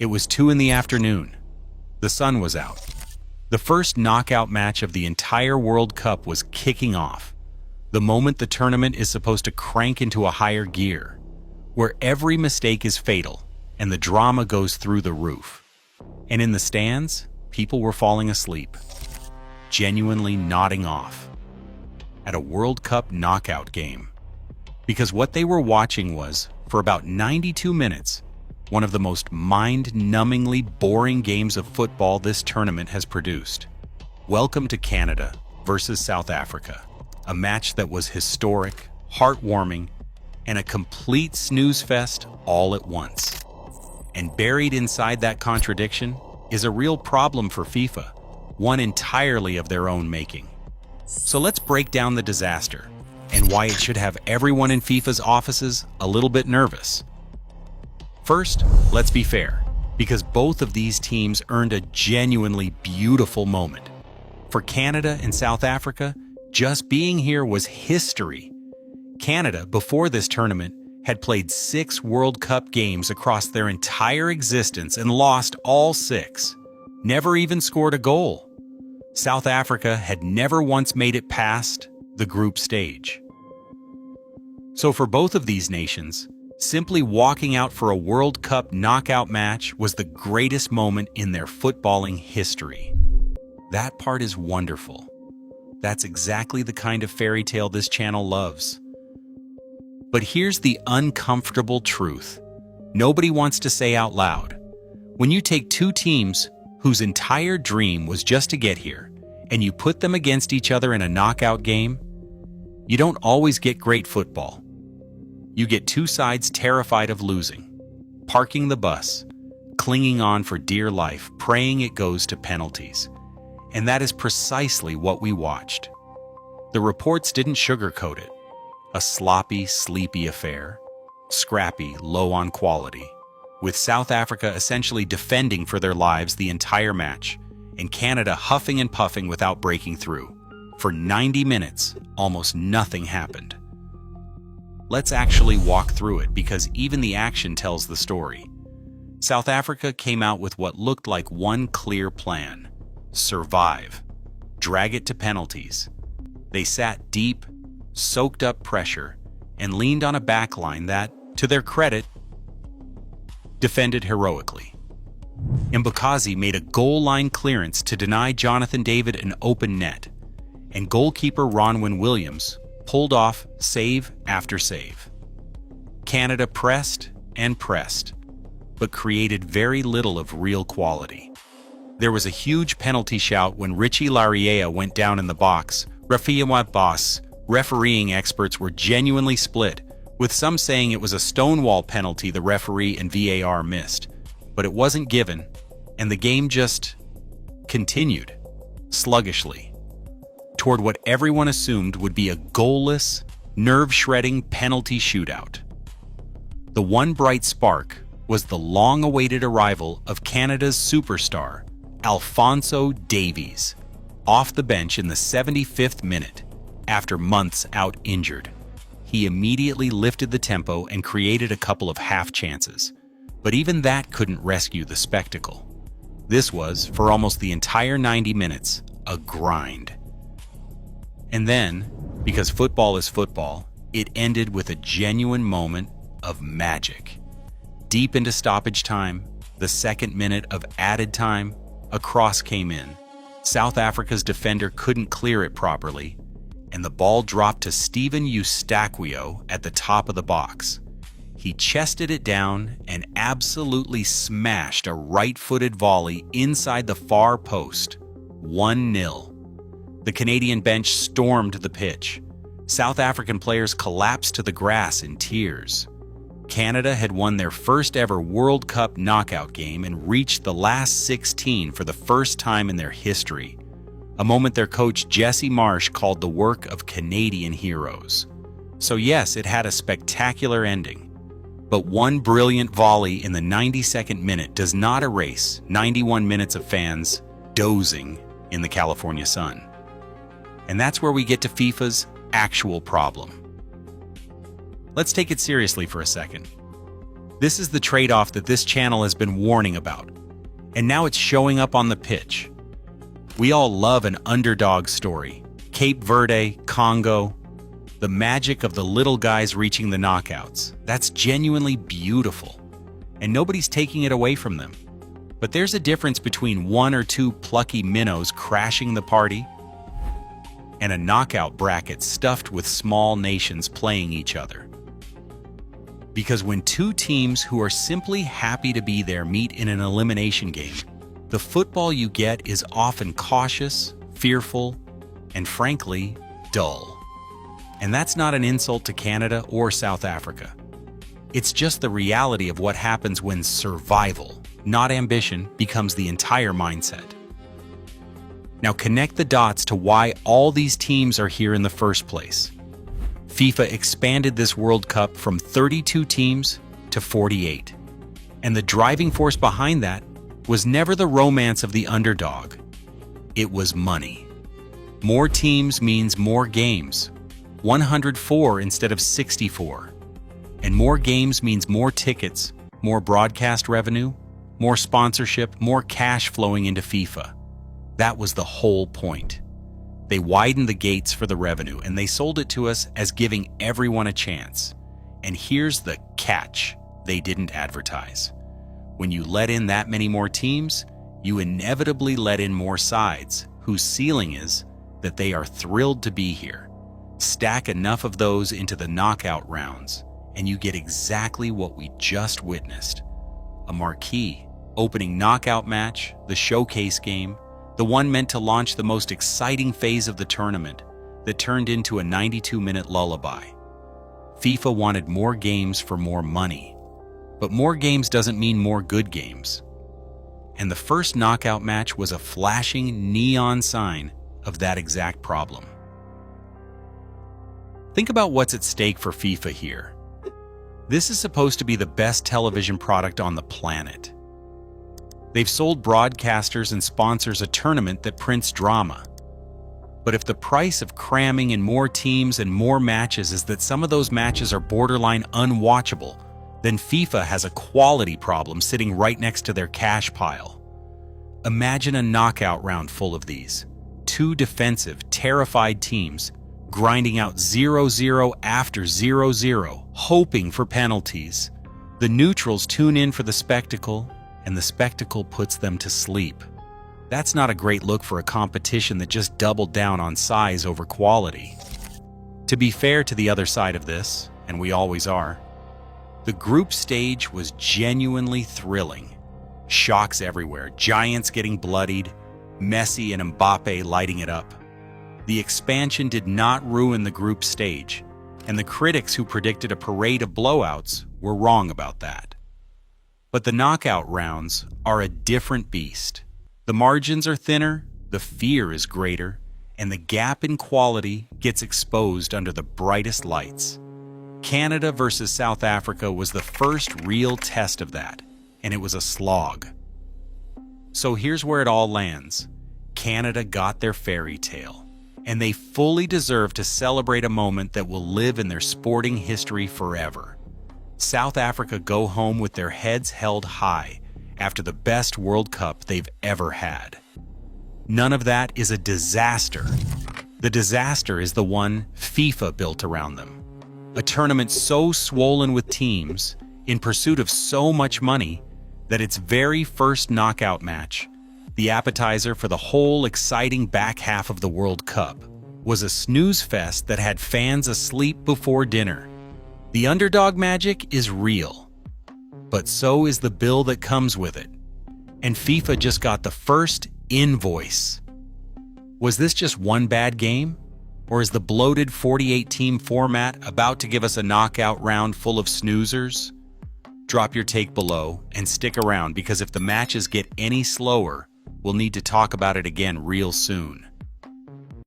It was 2 in the afternoon. The sun was out. The first knockout match of the entire World Cup was kicking off, the moment the tournament is supposed to crank into a higher gear, where every mistake is fatal and the drama goes through the roof. And in the stands, people were falling asleep, genuinely nodding off at a World Cup knockout game. Because what they were watching was, for about 92 minutes, one of the most mind-numbingly boring games of football this tournament has produced. Welcome to Canada versus South Africa, a match that was historic, heartwarming, and a complete snooze fest all at once. And buried inside that contradiction is a real problem for FIFA, one entirely of their own making. So let's break down the disaster and why it should have everyone in FIFA's offices a little bit nervous. First, let's be fair, because both of these teams earned a genuinely beautiful moment. For Canada and South Africa, just being here was history. Canada, before this tournament, had played 6 World Cup games across their entire existence and lost all 6. Never even scored a goal. South Africa had never once made it past the group stage. So for both of these nations, simply walking out for a World Cup knockout match was the greatest moment in their footballing history. That part is wonderful. That's exactly the kind of fairy tale this channel loves. But here's the uncomfortable truth. Nobody wants to say out loud. When you take 2 teams whose entire dream was just to get here, and you put them against each other in a knockout game, you don't always get great football. You get 2 sides terrified of losing, parking the bus, clinging on for dear life, praying it goes to penalties. And that is precisely what we watched. The reports didn't sugarcoat it. A sloppy, sleepy affair, scrappy, low on quality, with South Africa essentially defending for their lives the entire match, and Canada huffing and puffing without breaking through. For 90 minutes, almost nothing happened. Let's actually walk through it, because even the action tells the story. South Africa came out with what looked like one clear plan: survive, drag it to penalties. They sat deep, soaked up pressure, and leaned on a backline that, to their credit, defended heroically. Mbokazi made a goal line clearance to deny Jonathan David an open net, and goalkeeper Ronwen Williams pulled off save after save. Canada pressed and pressed, but created very little of real quality. There was a huge penalty shout when Richie Laryea went down in the box. Refereeing experts were genuinely split, with some saying it was a stonewall penalty the referee and VAR missed, but it wasn't given, and the game just continued, sluggishly, toward what everyone assumed would be a goalless, nerve-shredding penalty shootout. The one bright spark was the long-awaited arrival of Canada's superstar, Alphonso Davies, off the bench in the 75th minute, after months out injured. He immediately lifted the tempo and created a couple of half chances, but even that couldn't rescue the spectacle. This was, for almost the entire 90 minutes, a grind. And then, because football is football, it ended with a genuine moment of magic. Deep into stoppage time, the second minute of added time, a cross came in. South Africa's defender couldn't clear it properly, and the ball dropped to Steven Eustaquio at the top of the box. He chested it down and absolutely smashed a right-footed volley inside the far post. 1-0. The Canadian bench stormed the pitch. South African players collapsed to the grass in tears. Canada had won their first ever World Cup knockout game and reached the last 16 for the first time in their history, a moment their coach Jesse Marsh called the work of Canadian heroes. So yes, it had a spectacular ending, but one brilliant volley in the 92nd minute does not erase 91 minutes of fans dozing in the California sun. And that's where we get to FIFA's actual problem. Let's take it seriously for a second. This is the trade-off that this channel has been warning about, and now it's showing up on the pitch. We all love an underdog story. Cape Verde, Congo, the magic of the little guys reaching the knockouts. That's genuinely beautiful, and nobody's taking it away from them. But there's a difference between one or two plucky minnows crashing the party and a knockout bracket stuffed with small nations playing each other. Because when two teams who are simply happy to be there meet in an elimination game, the football you get is often cautious, fearful, and frankly, dull. And that's not an insult to Canada or South Africa. It's just the reality of what happens when survival, not ambition, becomes the entire mindset. Now connect the dots to why all these teams are here in the first place. FIFA expanded this World Cup from 32 teams to 48. And the driving force behind that was never the romance of the underdog. It was money. More teams means more games. 104 instead of 64. And more games means more tickets, more broadcast revenue, more sponsorship, more cash flowing into FIFA. That was the whole point. They widened the gates for the revenue, and they sold it to us as giving everyone a chance. And here's the catch they didn't advertise. When you let in that many more teams, you inevitably let in more sides, whose ceiling is that they are thrilled to be here. Stack enough of those into the knockout rounds, and you get exactly what we just witnessed. A marquee, opening knockout match, the showcase game, the one meant to launch the most exciting phase of the tournament that turned into a 92-minute lullaby. FIFA wanted more games for more money, but more games doesn't mean more good games. And the first knockout match was a flashing neon sign of that exact problem. Think about what's at stake for FIFA here. This is supposed to be the best television product on the planet. They've sold broadcasters and sponsors a tournament that prints drama. But if the price of cramming in more teams and more matches is that some of those matches are borderline unwatchable, then FIFA has a quality problem sitting right next to their cash pile. Imagine a knockout round full of these. Two defensive, terrified teams grinding out 0-0 after 0-0, hoping for penalties. The neutrals tune in for the spectacle, and the spectacle puts them to sleep. That's not a great look for a competition that just doubled down on size over quality. To be fair to the other side of this, and we always are, the group stage was genuinely thrilling. Shocks everywhere, giants getting bloodied, Messi and Mbappe lighting it up. The expansion did not ruin the group stage, and the critics who predicted a parade of blowouts were wrong about that. But the knockout rounds are a different beast. The margins are thinner, the fear is greater, and the gap in quality gets exposed under the brightest lights. Canada versus South Africa was the first real test of that, and it was a slog. So here's where it all lands. Canada got their fairy tale, and they fully deserve to celebrate a moment that will live in their sporting history forever. South Africa go home with their heads held high after the best World Cup they've ever had. None of that is a disaster. The disaster is the one FIFA built around them. A tournament so swollen with teams, in pursuit of so much money, that its very first knockout match, the appetizer for the whole exciting back half of the World Cup, was a snooze fest that had fans asleep before dinner. The underdog magic is real, but so is the bill that comes with it. And FIFA just got the first invoice. Was this just one bad game? Or is the bloated 48-team format about to give us a knockout round full of snoozers? Drop your take below and stick around, because if the matches get any slower, we'll need to talk about it again real soon.